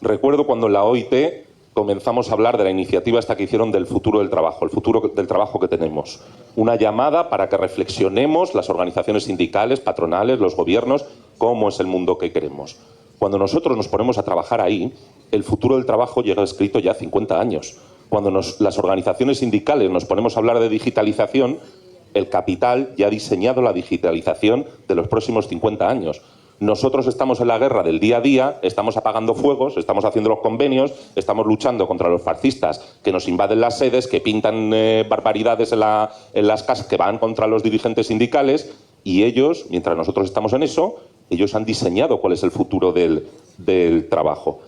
Recuerdo cuando en la OIT comenzamos a hablar de la iniciativa esta que hicieron del futuro del trabajo, el futuro del trabajo que tenemos. Una llamada para que reflexionemos las organizaciones sindicales, patronales, los gobiernos, cómo es el mundo que queremos. Cuando nosotros nos ponemos a trabajar ahí, el futuro del trabajo llega escrito ya 50 años. Cuando las organizaciones sindicales nos ponemos a hablar de digitalización, el capital ya ha diseñado la digitalización de los próximos 50 años. Nosotros estamos en la guerra del día a día, estamos apagando fuegos, estamos haciendo los convenios, estamos luchando contra los fascistas que nos invaden las sedes, que pintan barbaridades en las casas, que van contra los dirigentes sindicales, y ellos, mientras nosotros estamos en eso, ellos han diseñado cuál es el futuro del trabajo.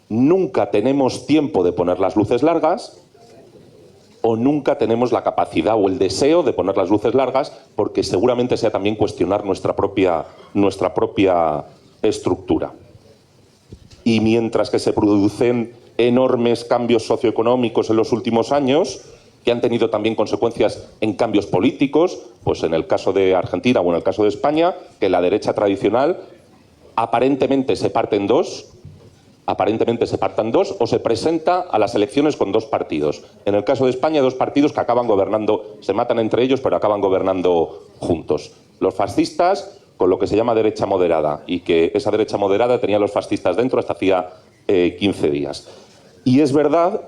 Nunca tenemos tiempo de poner las luces largas, o nunca tenemos la capacidad o el deseo de poner las luces largas, porque seguramente sea también cuestionar nuestra propia estructura. Y mientras que se producen enormes cambios socioeconómicos en los últimos años, que han tenido también consecuencias en cambios políticos, pues en el caso de Argentina o en el caso de España, que la derecha tradicional aparentemente se parte en dos, o se presenta a las elecciones con dos partidos. En el caso de España, dos partidos que acaban gobernando, se matan entre ellos, pero acaban gobernando juntos. Los fascistas, con lo que se llama derecha moderada, y que esa derecha moderada tenía a los fascistas dentro hasta hacía 15 días. Y es verdad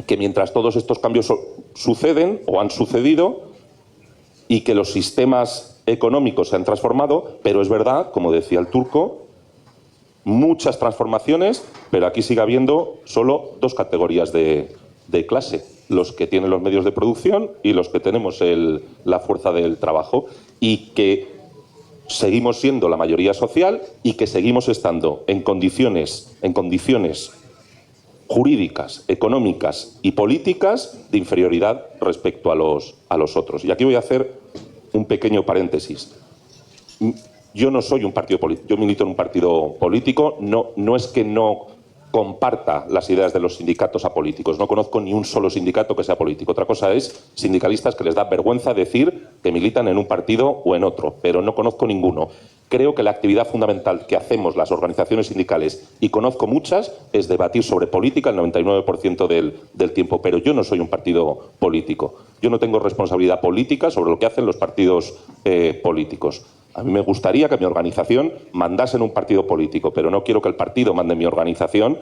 que mientras todos estos cambios suceden, o han sucedido, y que los sistemas económicos se han transformado, pero es verdad, como decía el Turco, muchas transformaciones, pero aquí sigue habiendo solo dos categorías de clase: los que tienen los medios de producción y los que tenemos la fuerza del trabajo, y que seguimos siendo la mayoría social y que seguimos estando en condiciones jurídicas, económicas y políticas de inferioridad respecto a los otros. Y aquí voy a hacer un pequeño paréntesis. Yo no soy un partido político, yo milito en un partido político, no es que no comparta las ideas de los sindicatos apolíticos, no conozco ni un solo sindicato que sea político. Otra cosa es sindicalistas que les da vergüenza decir que militan en un partido o en otro, pero no conozco ninguno. Creo que la actividad fundamental que hacemos las organizaciones sindicales, y conozco muchas, es debatir sobre política el 99% del tiempo, pero yo no soy un partido político. Yo no tengo responsabilidad política sobre lo que hacen los partidos políticos. A mí me gustaría que mi organización mandase en un partido político, pero no quiero que el partido mande en mi organización,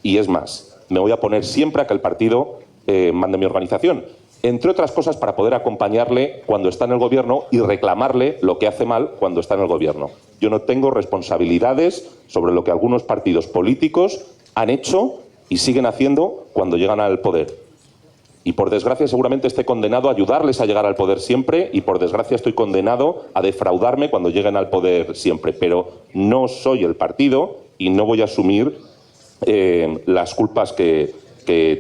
y es más, me voy a oponer siempre a que el partido mande en mi organización, entre otras cosas para poder acompañarle cuando está en el gobierno y reclamarle lo que hace mal cuando está en el gobierno. Yo no tengo responsabilidades sobre lo que algunos partidos políticos han hecho y siguen haciendo cuando llegan al poder. Y por desgracia seguramente esté condenado a ayudarles a llegar al poder siempre, y por desgracia estoy condenado a defraudarme cuando lleguen al poder siempre. Pero no soy el partido y no voy a asumir las culpas que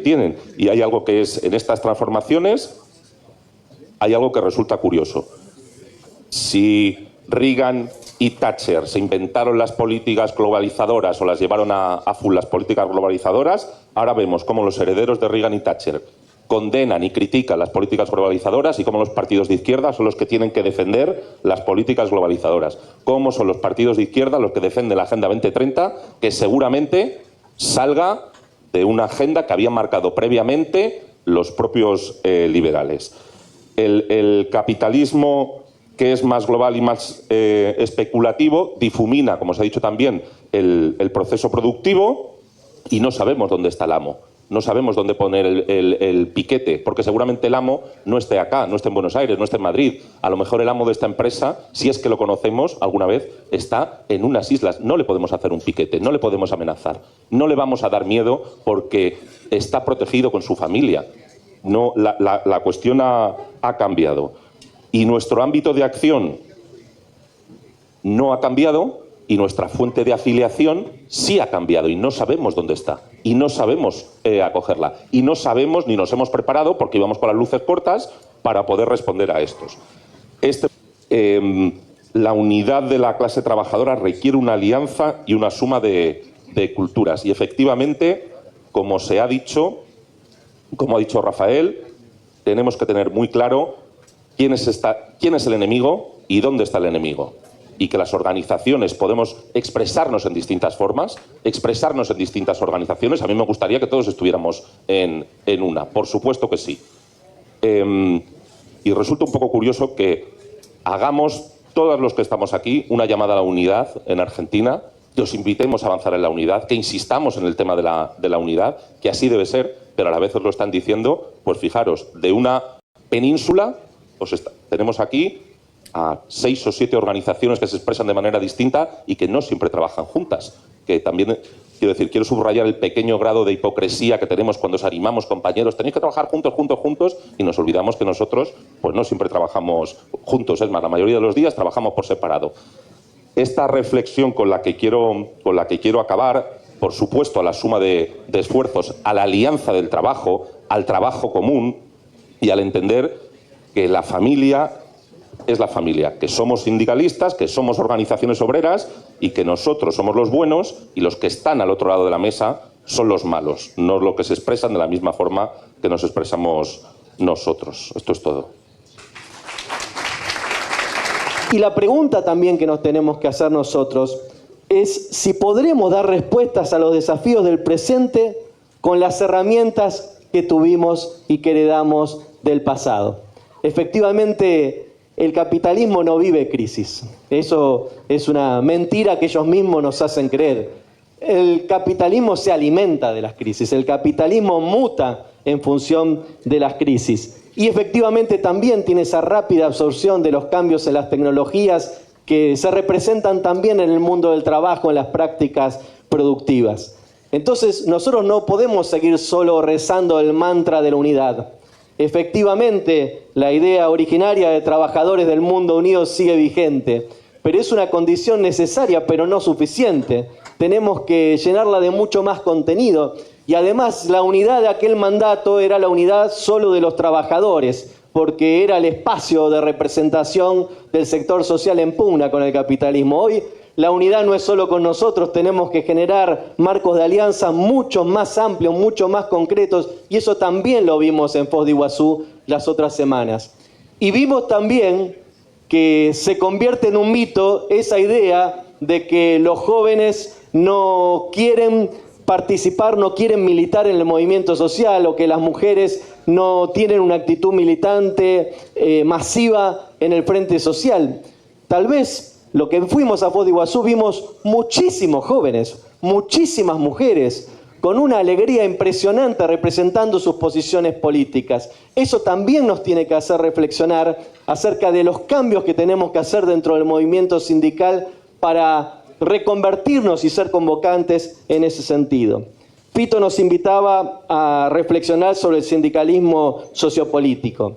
tienen. Y hay algo que es, en estas transformaciones, hay algo que resulta curioso. Si Reagan y Thatcher se inventaron las políticas globalizadoras o las llevaron a full las políticas globalizadoras, ahora vemos cómo los herederos de Reagan y Thatcher condenan y critican las políticas globalizadoras, y cómo los partidos de izquierda son los que tienen que defender las políticas globalizadoras. Cómo son los partidos de izquierda los que defienden la Agenda 2030, que seguramente salga de una agenda que habían marcado previamente los propios liberales. El capitalismo, que es más global y más especulativo, difumina, como se ha dicho también, el proceso productivo, y no sabemos dónde está el amo. No sabemos dónde poner el piquete, porque seguramente el amo no esté acá, no esté en Buenos Aires, no esté en Madrid. A lo mejor el amo de esta empresa, si es que lo conocemos alguna vez, está en unas islas. No le podemos hacer un piquete, no le podemos amenazar, no le vamos a dar miedo porque está protegido con su familia. No, la cuestión ha cambiado. Y nuestro ámbito de acción no ha cambiado, y nuestra fuente de afiliación sí ha cambiado, y no sabemos dónde está, y no sabemos acogerla, y no sabemos ni nos hemos preparado, porque íbamos con las luces cortas, para poder responder a estos. La unidad de la clase trabajadora requiere una alianza y una suma de culturas, y efectivamente, como ha dicho Rafael, tenemos que tener muy claro quién es el enemigo y dónde está el enemigo. y que las organizaciones podemos expresarnos en distintas formas, expresarnos en distintas organizaciones. A mí me gustaría que todos estuviéramos en una, por supuesto que sí. Y resulta un poco curioso que hagamos, todos los que estamos aquí, una llamada a la unidad en Argentina, que os invitemos a avanzar en la unidad, que insistamos en el tema de la unidad, que así debe ser, pero a la vez os lo están diciendo. Pues fijaros, de una península, tenemos aquí a 6 o 7 organizaciones que se expresan de manera distinta y que no siempre trabajan juntas. Que también, quiero subrayar el pequeño grado de hipocresía que tenemos cuando os animamos, compañeros, tenéis que trabajar juntos, y nos olvidamos que nosotros pues no siempre trabajamos juntos. Es más, la mayoría de los días trabajamos por separado. Esta reflexión con la que quiero acabar, por supuesto, a la suma de esfuerzos, a la alianza del trabajo, al trabajo común y al entender que la familia es la familia, que somos sindicalistas, que somos organizaciones obreras y que nosotros somos los buenos y los que están al otro lado de la mesa son los malos, no los que se expresan de la misma forma que nos expresamos nosotros. Esto es todo. Y la pregunta también que nos tenemos que hacer nosotros es si podremos dar respuestas a los desafíos del presente con las herramientas que tuvimos y que heredamos del pasado. Efectivamente, el capitalismo no vive crisis. Eso es una mentira que ellos mismos nos hacen creer. El capitalismo se alimenta de las crisis, el capitalismo muta en función de las crisis. Y efectivamente también tiene esa rápida absorción de los cambios en las tecnologías que se representan también en el mundo del trabajo, en las prácticas productivas. Entonces nosotros no podemos seguir solo rezando el mantra de la unidad. Efectivamente, la idea originaria de trabajadores del mundo unido sigue vigente, pero es una condición necesaria, pero no suficiente. Tenemos que llenarla de mucho más contenido. Y además la unidad de aquel mandato era la unidad solo de los trabajadores, porque era el espacio de representación del sector social en pugna con el capitalismo. Hoy la unidad no es solo con nosotros, tenemos que generar marcos de alianza mucho más amplios, mucho más concretos, y eso también lo vimos en Foz de Iguazú las otras semanas. Y vimos también que se convierte en un mito esa idea de que los jóvenes no quieren participar, no quieren militar en el movimiento social, o que las mujeres no tienen una actitud militante masiva en el frente social. Tal vez lo que fuimos a Foz de Iguazú vimos muchísimos jóvenes, muchísimas mujeres, con una alegría impresionante representando sus posiciones políticas. Eso también nos tiene que hacer reflexionar acerca de los cambios que tenemos que hacer dentro del movimiento sindical para reconvertirnos y ser convocantes en ese sentido. Fito nos invitaba a reflexionar sobre el sindicalismo sociopolítico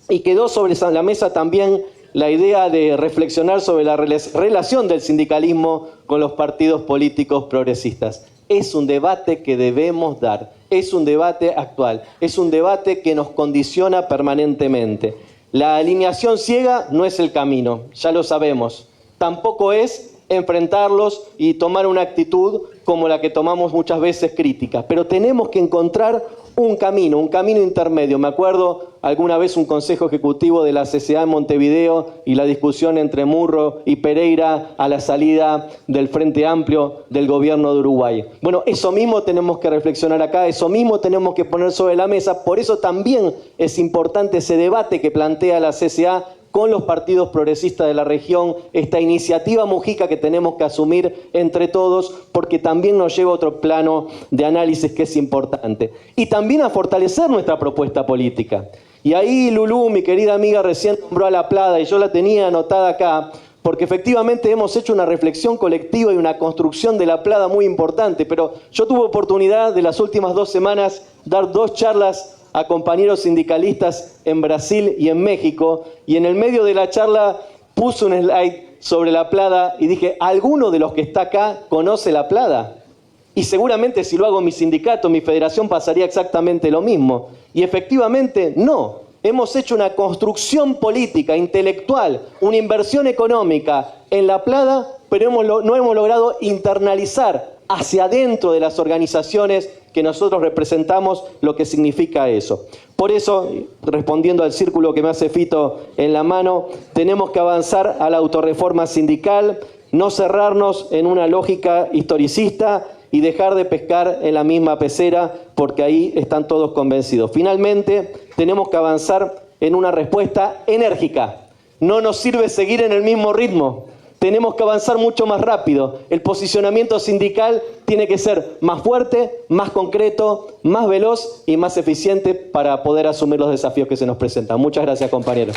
y quedó sobre la mesa también la idea de reflexionar sobre la relación del sindicalismo con los partidos políticos progresistas. Es un debate que debemos dar, es un debate actual, es un debate que nos condiciona permanentemente. La alineación ciega no es el camino, ya lo sabemos. Tampoco es enfrentarlos y tomar una actitud como la que tomamos muchas veces crítica. Pero tenemos que encontrar un camino intermedio. Me acuerdo alguna vez un consejo ejecutivo de la CCA en Montevideo y la discusión entre Murro y Pereira a la salida del Frente Amplio del gobierno de Uruguay. Bueno, eso mismo tenemos que reflexionar acá, eso mismo tenemos que poner sobre la mesa. Por eso también es importante ese debate que plantea la CCA con los partidos progresistas de la región, esta iniciativa Mujica que tenemos que asumir entre todos, porque también nos lleva a otro plano de análisis que es importante. Y también a fortalecer nuestra propuesta política. Y ahí Lulú, mi querida amiga, recién nombró a La Plada, y yo la tenía anotada acá, porque efectivamente hemos hecho una reflexión colectiva y una construcción de La Plada muy importante, pero yo tuve oportunidad de las últimas 2 semanas dar 2 charlas a compañeros sindicalistas en Brasil y en México, y en el medio de la charla puse un slide sobre La Plada y dije, ¿alguno de los que está acá conoce La Plada? Y seguramente si lo hago en mi sindicato, mi federación, pasaría exactamente lo mismo. Y efectivamente no. Hemos hecho una construcción política, intelectual, una inversión económica en La Plada, pero no hemos logrado internalizar hacia adentro de las organizaciones que nosotros representamos lo que significa eso. Por eso, respondiendo al círculo que me hace Fito en la mano, tenemos que avanzar a la autorreforma sindical, no cerrarnos en una lógica historicista y dejar de pescar en la misma pecera, porque ahí están todos convencidos. Finalmente, tenemos que avanzar en una respuesta enérgica. No nos sirve seguir en el mismo ritmo. Tenemos que avanzar mucho más rápido. El posicionamiento sindical tiene que ser más fuerte, más concreto, más veloz y más eficiente para poder asumir los desafíos que se nos presentan. Muchas gracias, compañeros.